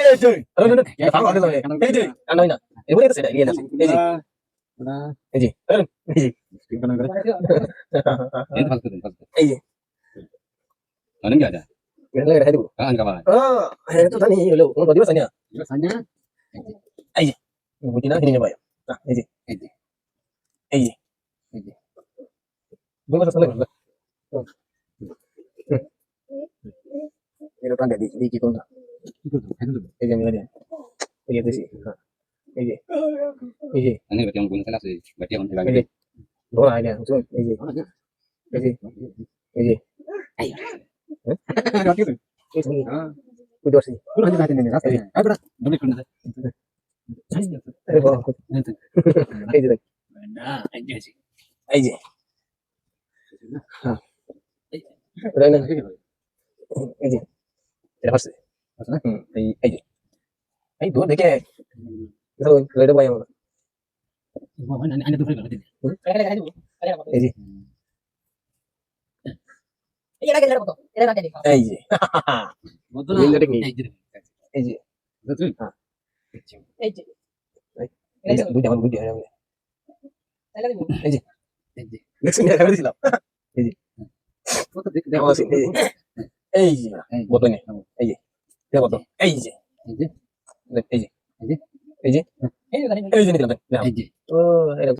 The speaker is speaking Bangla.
এই যে ভালো হবে এই যে না না এবারে তো সেটা গিয়ে আছে এই যে এই যে এই যে এই যে Ano nga ada? ganda ganda itu Kaan ka ba? itu tadi lo mau dia tanya Biasanya এই যে বুঝি না কিনে যাবে এই যে এই যে এই যে এই যে দুটো কথা চলে এটা টাকা দিই দিই কি কোনটা কি করছো? খাইতে দেবো। এই যে আমি এই যে দিছি এই যে এই যে Ano ba yung bunga sa Ba't yung এই ilagay? যে ধরা আইডিয়া এই যে এই যে এই যে Ay. এই যে Ah, বুঝতে পারছি puro hindi natin nila. Ay, bra. Dumi ko na. আরে বাবা এই যে Na, ay Jesse. এই যে এই না এই যে এটা পারছে এই যে এই দূর দেখে তো লেটে পাই আমরা Ano to friend? এই যে এই যে Boto Will na technique. Ay, dire. এই যে Boto. এই যে দুই আমার বুদ্ধি হয় এই যে Ay, dire. দেখছেন দেখা দিছিলাম Boto dik. দেখো আছে এই যে কত নেই এই যে দেখো কত এই যে Ay, dire. এই যে Ay, dire. এই যে এই যে নিলাম Ay, dire. ও এটা